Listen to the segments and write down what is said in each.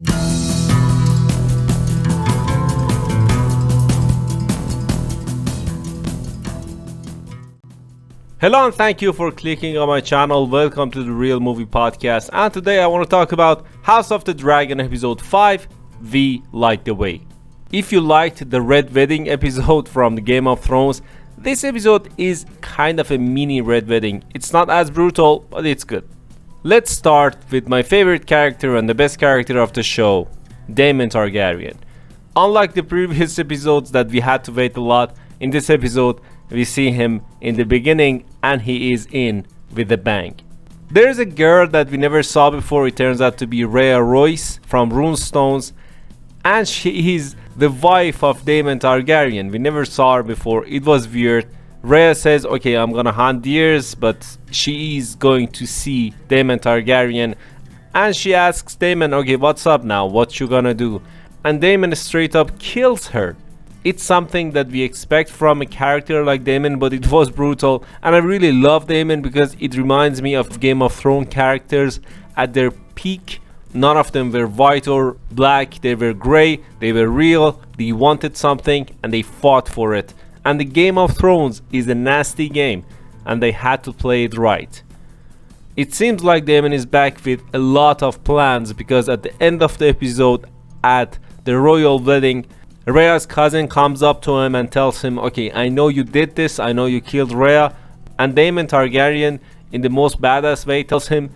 Hello and thank you for clicking on my channel. Welcome to the Real Movie Podcast, and today I want to talk about House of the Dragon episode 5, We Light the Way. If you liked the Red Wedding episode from the Game of Thrones, this episode is kind of a mini Red Wedding. It's not as brutal, but it's good. Let's start with my favorite character and the best character of the show, Daemon Targaryen. Unlike the previous episodes that we had to wait a lot, in this episode we see him in the beginning and he is in with a bang. There's a girl that we never saw before. It turns out to be Rhea Royce from Runestones, and she is the wife of Daemon Targaryen. We never saw her before. It was weird. Rhea says, okay, I'm gonna hunt deers, but she is going to see Daemon Targaryen, and she asks Daemon, okay, what's up now? What you gonna do? And Daemon straight up kills her. It's something that we expect from a character like Daemon, but it was brutal, and I really love Daemon because it reminds me of Game of Thrones characters at their peak. None of them were white or black, they were grey, they were real, they wanted something and they fought for it. And the Game of Thrones is a nasty game and they had to play it right. It seems like Daemon is back with a lot of plans because at the end of the episode at the royal wedding, Rhea's cousin comes up to him and tells him, okay, I know you did this, I know you killed Rhea. And Daemon Targaryen, in the most badass way, tells him,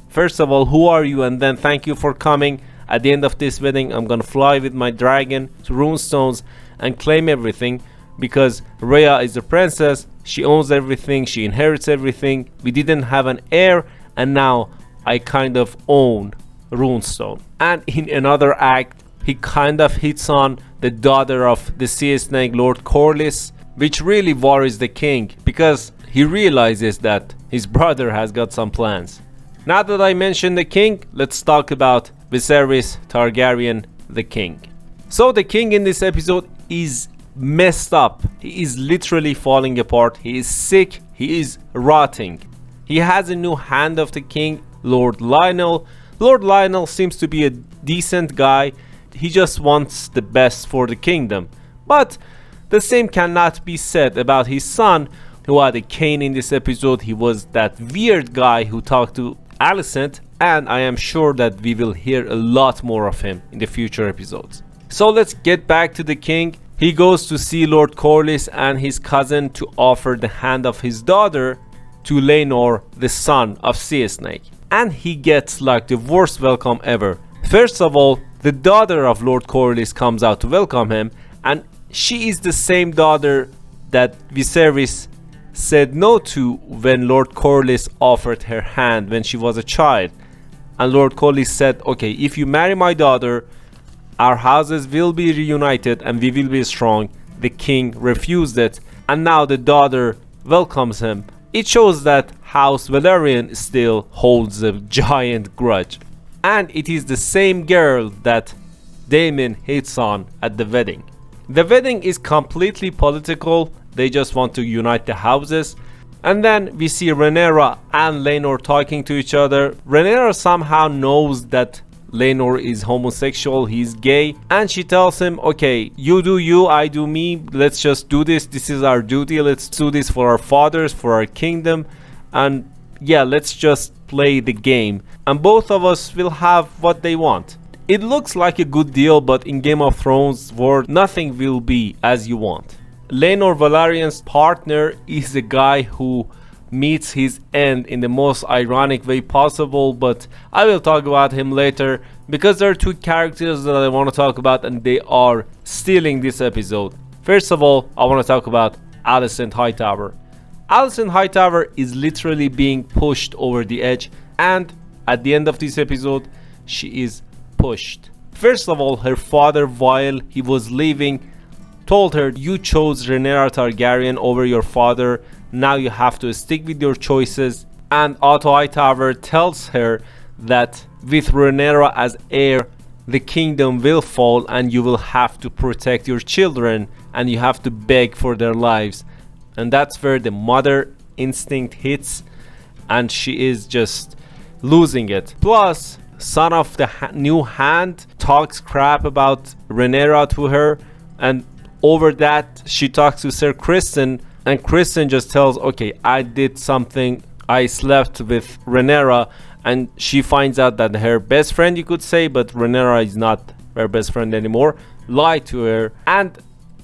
first of all, who are you? And then thank you for coming. At the end of this wedding, I'm gonna fly with my dragon to Runestones and claim everything, because Rhea is the princess, she owns everything, she inherits everything. We didn't have an heir, and now I kind of own Runestone. And in another act, he kind of hits on the daughter of the Sea Snake, Lord Corlys, which really worries the king because he realizes that his brother has got some plans. Now that I mentioned the king, let's talk about Viserys Targaryen, the king. So the king in this episode is messed up. He is literally falling apart. He is sick. He is rotting. He has a new hand of the king, Lord Lionel. Lord Lionel seems to be a decent guy. He just wants the best for the kingdom. But the same cannot be said about his son, who had a cane in this episode. He was that weird guy who talked to Alicent, and I am sure that we will hear a lot more of him in the future episodes. So let's get back to the king. He goes to see Lord Corlys and his cousin to offer the hand of his daughter to Laenor, the son of Sea Snake. And he gets like the worst welcome ever. First of all, the daughter of Lord Corlys comes out to welcome him, and she is the same daughter that Viserys said no to when Lord Corlys offered her hand when she was a child. And Lord Corlys said, okay, if you marry my daughter, our houses will be reunited and we will be strong. The king refused it, and now the daughter welcomes him. It shows that House Velaryon still holds a giant grudge. And it is the same girl that Daemon hits on at the wedding. The wedding is completely political. They just want to unite the houses. And then we see Rhaenyra and Laenor talking to each other. Rhaenyra somehow knows that Laenor is homosexual, he's gay, and she tells him, okay, you do you, I do me, let's just do this, this is our duty, let's do this for our fathers, for our kingdom, and yeah, let's just play the game, and both of us will have what they want. It looks like a good deal, but in Game of Thrones world, nothing will be as you want. Laenor Velaryon's partner is a guy who meets his end in the most ironic way possible, but I will talk about him later because there are two characters that I want to talk about and they are stealing this episode. First of all, I want to talk about Alicent Hightower. Alicent Hightower is literally being pushed over the edge, and at the end of this episode, she is pushed. First of all, her father, while he was leaving, told her, you chose Rhaenyra Targaryen over your father, now you have to stick with your choices. And Otto Hightower tells her that with Rhaenyra as heir, the kingdom will fall and you will have to protect your children and you have to beg for their lives. And that's where the mother instinct hits and she is just losing it. Plus, son of the new hand talks crap about Rhaenyra to her, and over that she talks to Sir Criston, and Criston just tells, okay, I did something, I slept with Rhaenyra, and she finds out that her best friend, you could say, but Rhaenyra is not her best friend anymore, lied to her, and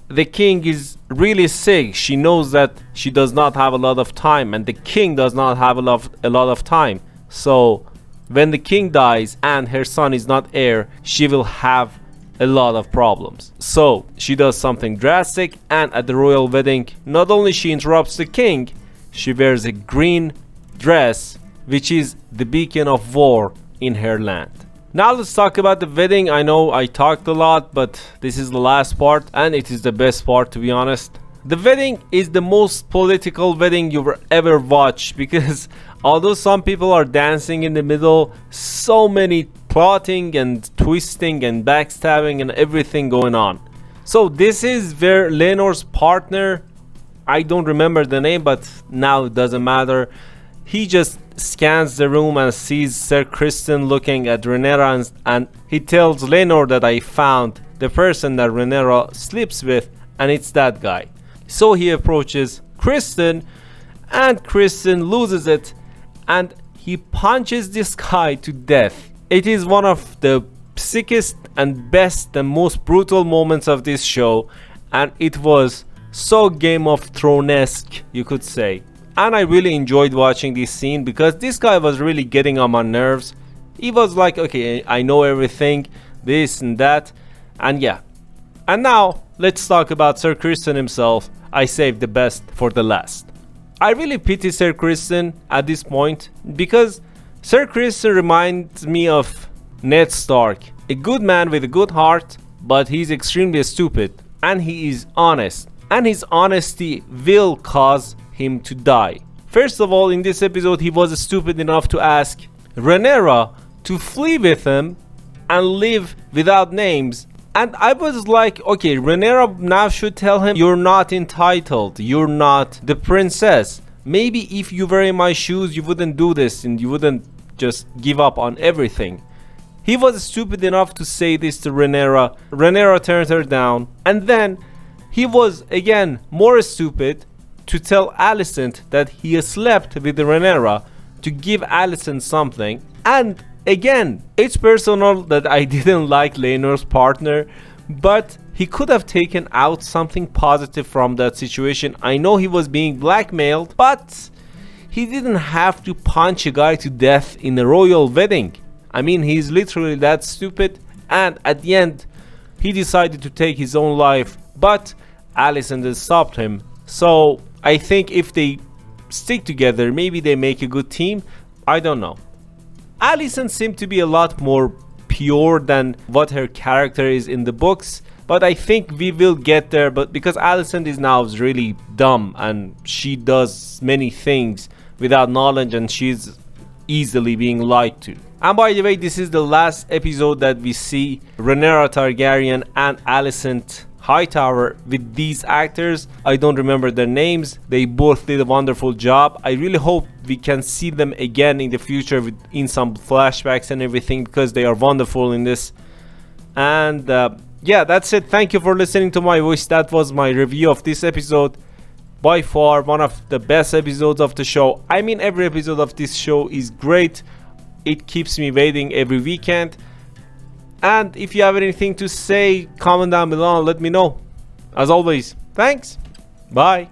the king is really sick. She knows that she does not have a lot of time, and the king does not have a lot of time. So when the king dies and her son is not heir, she will have a lot of problems. So she does something drastic, and at the royal wedding, not only she interrupts the king, she wears a green dress, which is the beacon of war in her land. Now let's talk about the wedding. I know I talked a lot, but this is the last part, and it is the best part, to be honest. The wedding is the most political wedding you've ever watched, because although some people are dancing in the middle, so many plotting and twisting and backstabbing and everything going on. So this is where Laenor's partner, I don't remember the name, but now it doesn't matter, he just scans the room and sees Sir Criston looking at Rhaenyra, and he tells Laenor that I found the person that Rhaenyra sleeps with, and it's that guy. So he approaches Criston, and Criston loses it, and he punches this guy to death. It is one of the sickest and best and most brutal moments of this show, and it was so Game of Thrones-esque, you could say. And I really enjoyed watching this scene because this guy was really getting on my nerves. He was like, okay, I know everything, this and that, and yeah. And now let's talk about Sir Criston himself. I saved the best for the last. I really pity Sir Criston at this point because Sir Criston reminds me of Ned Stark, a good man with a good heart, but he's extremely stupid, and he is honest, and his honesty will cause him to die. First of all, in this episode, he was stupid enough to ask Rhaenyra to flee with him and live without names. And I was like, okay, Rhaenyra now should tell him, you're not entitled, you're not the princess. Maybe if you were in my shoes, you wouldn't do this and you wouldn't just give up on everything. He was stupid enough to say this to Rhaenyra. Rhaenyra turned her down, and then he was again more stupid to tell Alicent that he slept with Rhaenyra, to give Alicent something. And again, it's personal that I didn't like Laenor's partner, but he could have taken out something positive from that situation. I know he was being blackmailed, but he didn't have to punch a guy to death in a royal wedding. I mean, he's literally that stupid, and at the end he decided to take his own life, but Alicent stopped him. So I think if they stick together, maybe they make a good team. I don't know. Alicent seemed to be a lot more pure than what her character is in the books, but I think we will get there. But because Alicent is now really dumb and she does many things without knowledge, and she's easily being lied to. And by the way, this is the last episode that we see Rhaenyra Targaryen and Alicent Hightower with these actors. I don't remember their names. They both did a wonderful job. I really hope we can see them again in the future in some flashbacks and everything, because they are wonderful in this. And yeah, that's it. Thank you for listening to my voice. That was my review of this episode. By far one of the best episodes of the show. I mean, every episode of this show is great. It keeps me waiting every weekend. And if you have anything to say, comment down below and let me know. As always, thanks. Bye.